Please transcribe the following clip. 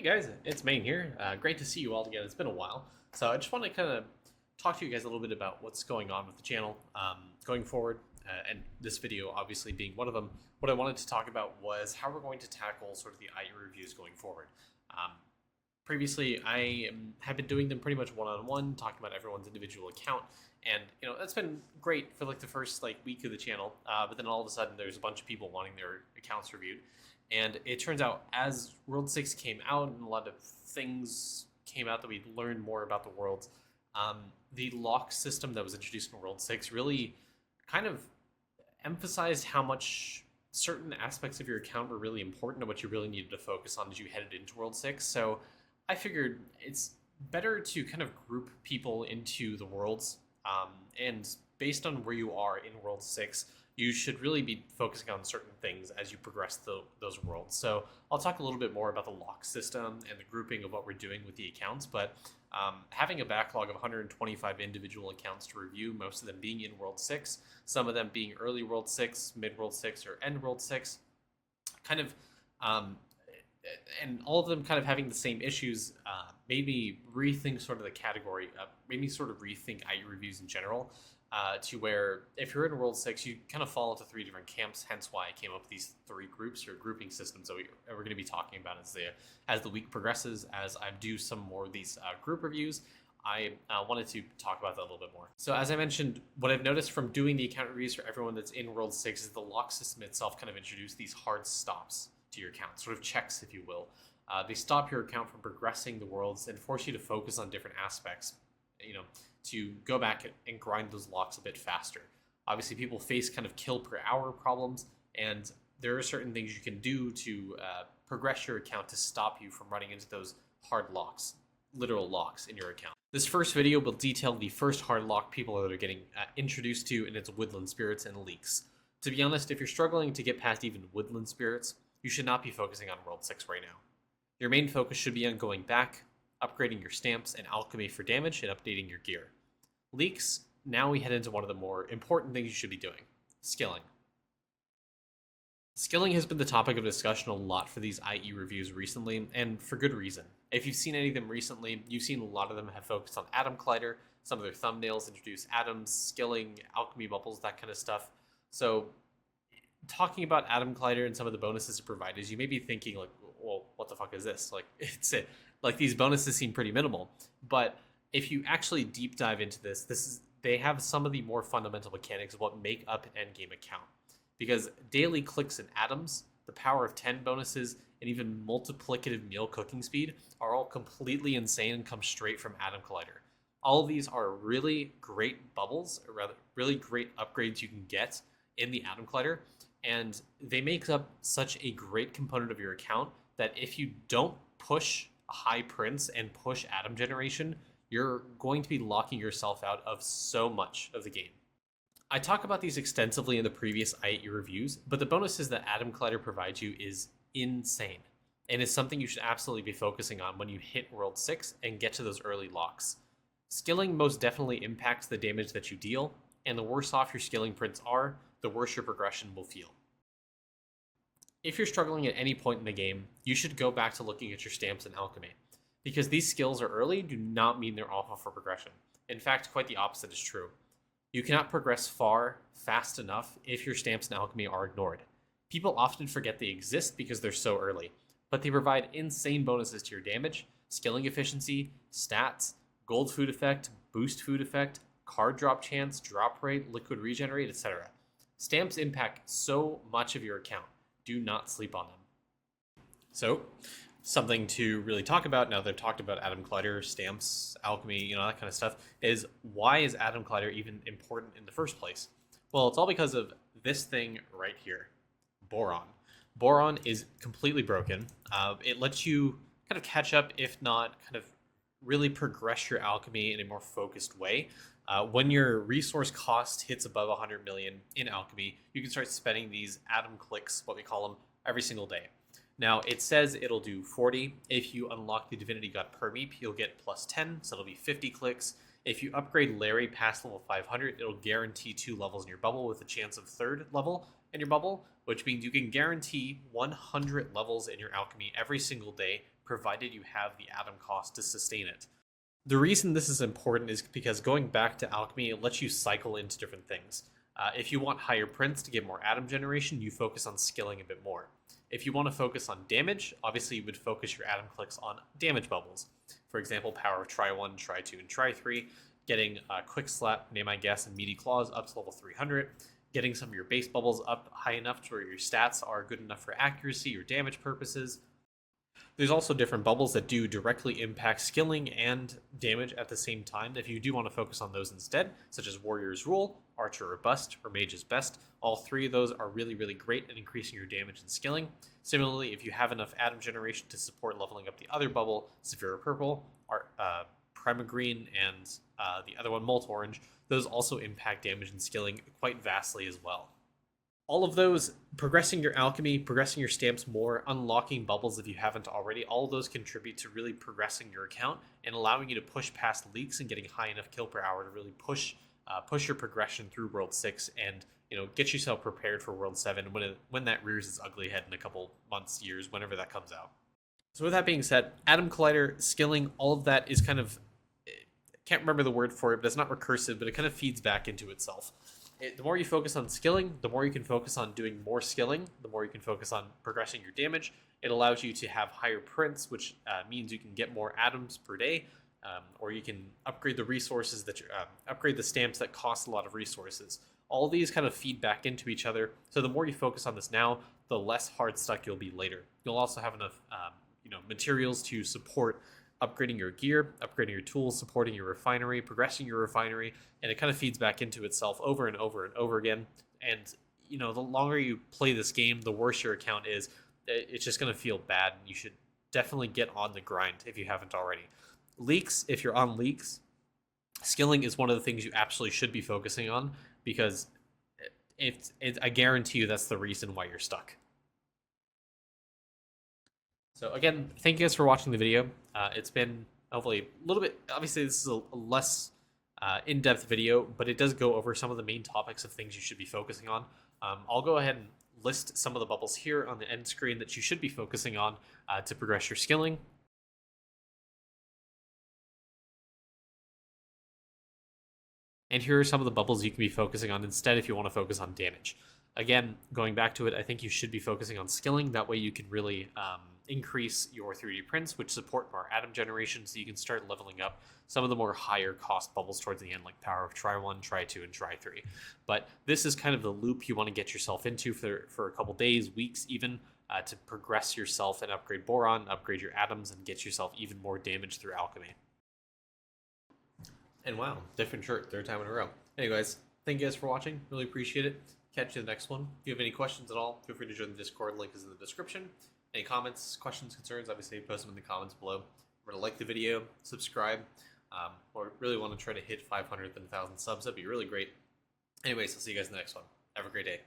guys, it's Maine here. Great to see you all again. It's been a while. So I just want to kind of talk to you guys a little bit about what's going on with the channel going forward. And this video obviously being one of them. What I wanted to talk about was how we're going to tackle sort of the IE reviews going forward. Previously, I have been doing them pretty much one-on-one, talking about everyone's individual account. And, that's been great for like the first week of the channel. But then all of a sudden there's a bunch of people wanting their accounts reviewed. And it turns out as World 6 came out and a lot of things came out that we learned more about the worlds, the lock system that was introduced in World 6 really kind of emphasized how much certain aspects of your account were really important and what you really needed to focus on as you headed into World 6. So I figured it's better to kind of group people into the worlds, and based on where you are in World 6, you should really be focusing on certain things as you progress those worlds. So I'll talk a little bit more about the lock system and the grouping of what we're doing with the accounts, but having a backlog of 125 individual accounts to review, most of them being in World 6, some of them being early World 6, mid World 6, or end World 6, kind of, and all of them kind of having the same issues, made me rethink sort of the category, made me sort of rethink IE reviews in general. To where if you're in World 6, you kind of fall into three different camps, hence why I came up with these three groups or grouping systems that we're going to be talking about as the week progresses. As I do some more of these group reviews, I wanted to talk about that a little bit more. So as I mentioned, what I've noticed from doing the account reviews for everyone that's in World 6 is the lock system itself kind of introduced these hard stops to your account, sort of checks, if you will. They stop your account from progressing the worlds and force you to focus on different aspects, to go back and grind those locks a bit faster. Obviously, people face kind of kill per hour problems, and there are certain things you can do to progress your account to stop you from running into those hard locks, literal locks in your account. This first video will detail the first hard lock people that are getting introduced to, and it's woodland spirits and leeks. To be honest, if you're struggling to get past even woodland spirits, you should not be focusing on World 6 right now. Your main focus should be on going back, upgrading your stamps and alchemy for damage, and updating your gear. Leeks, now we head into one of the more important things you should be doing, skilling. Skilling has been the topic of discussion a lot for these IE reviews recently, and for good reason. If you've seen any of them recently, you've seen a lot of them have focused on Atom Collider. Some of their thumbnails introduce atoms, skilling, alchemy bubbles, that kind of stuff. So talking about Atom Collider and some of the bonuses it provides, you may be thinking like, well, what the fuck is this? Like these bonuses seem pretty minimal, but if you actually deep dive into they have some of the more fundamental mechanics of what make up an endgame account. Because daily clicks and atoms, the power of 10 bonuses, and even multiplicative meal cooking speed are all completely insane and come straight from Atom Collider. All of these are really great bubbles, or rather, really great upgrades you can get in the Atom Collider, and they make up such a great component of your account that if you don't push high prints and push atom generation, you're going to be locking yourself out of so much of the game. I talk about these extensively in the previous IE reviews, but the bonuses that Atom Collider provides you is insane, and is something you should absolutely be focusing on when you hit World 6 and get to those early locks. Skilling most definitely impacts the damage that you deal, and the worse off your skilling prints are, the worse your progression will feel. If you're struggling at any point in the game, you should go back to looking at your stamps and alchemy. Because these skills are early do not mean they're awful for progression. In fact, quite the opposite is true. You cannot progress far, fast enough if your stamps and alchemy are ignored. People often forget they exist because they're so early, but they provide insane bonuses to your damage, skilling efficiency, stats, gold food effect, boost food effect, card drop chance, drop rate, liquid regenerate, etc. Stamps impact so much of your account. Do not sleep on them. So, something to really talk about now that I've talked about Atom Collider, stamps, alchemy, that kind of stuff, is why is Atom Collider even important in the first place? Well, it's all because of this thing right here, boron. Boron is completely broken. It lets you kind of catch up, if not kind of really progress your alchemy in a more focused way. When your resource cost hits above 100 million in alchemy, you can start spending these atom clicks, what we call them, every single day. Now, it says it'll do 40. If you unlock the Divinity God Permeep, you'll get plus 10, so it'll be 50 clicks. If you upgrade Larry past level 500, it'll guarantee 2 levels in your bubble with a chance of 3rd level in your bubble, which means you can guarantee 100 levels in your alchemy every single day provided you have the atom cost to sustain it. The reason this is important is because going back to Alchemy, it lets you cycle into different things. If you want higher prints to get more atom generation, you focus on skilling a bit more. If you want to focus on damage, obviously you would focus your atom clicks on damage bubbles. For example, power of try 1, try 2, and try 3, getting quick slap, name I guess, and meaty claws up to level 300, getting some of your base bubbles up high enough to where your stats are good enough for accuracy or damage purposes. There's also different bubbles that do directly impact skilling and damage at the same time. If you do want to focus on those instead, such as Warrior's Rule, Archer Robust, or Mage's Best, all three of those are really, really great at increasing your damage and skilling. Similarly, if you have enough atom generation to support leveling up the other bubble, Severe Purple, Prima Green, and the other one, Molt Orange, those also impact damage and skilling quite vastly as well. All of those, progressing your alchemy, progressing your stamps more, unlocking bubbles if you haven't already, all of those contribute to really progressing your account and allowing you to push past leaks and getting high enough kill per hour to really push your progression through World 6 and get yourself prepared for World 7 when that rears its ugly head in a couple months, years, whenever that comes out. So with that being said, Atom Collider, skilling, all of that is kind of, can't remember the word for it, but it's not recursive, but it kind of feeds back into itself. The more you focus on skilling, the more you can focus on doing more skilling, the more you can focus on progressing your damage. It allows you to have higher prints, which means you can get more atoms per day, or you can upgrade the resources that upgrade the stamps that cost a lot of resources. All these kind of feed back into each other. So the more you focus on this now, the less hard stuck you'll be later. You'll also have enough materials to support upgrading your gear, upgrading your tools, supporting your refinery, progressing your refinery, and it kind of feeds back into itself over and over and over again. And the longer you play this game, the worse your account is. It's just going to feel bad, and you should definitely get on the grind if you haven't already. Leeks, if you're on leeks, skilling is one of the things you absolutely should be focusing on, because I guarantee you that's the reason why you're stuck. So again, thank you guys for watching the video. It's been hopefully a little bit, obviously this is a less in-depth video, but it does go over some of the main topics of things you should be focusing on. I'll go ahead and list some of the bubbles here on the end screen that you should be focusing on to progress your skilling. And here are some of the bubbles you can be focusing on instead if you want to focus on damage. Again, going back to it, I think you should be focusing on skilling. That way you can really increase your 3D prints, which support more atom generation, so you can start leveling up some of the more higher cost bubbles towards the end, like Power of Try 1, Try 2, and Try 3. But this is kind of the loop you want to get yourself into for a couple days, weeks even, to progress yourself and upgrade Boron, upgrade your atoms, and get yourself even more damage through Alchemy. And wow, different shirt, third time in a row. Anyways, thank you guys for watching. Really appreciate it. Catch you in the next one. If you have any questions at all, feel free to join the Discord. Link is in the description. Any comments, questions, concerns, obviously post them in the comments below. Remember to like the video, subscribe, or really want to try to hit 500 and 1,000 subs. That'd be really great. Anyways, I'll see you guys in the next one. Have a great day.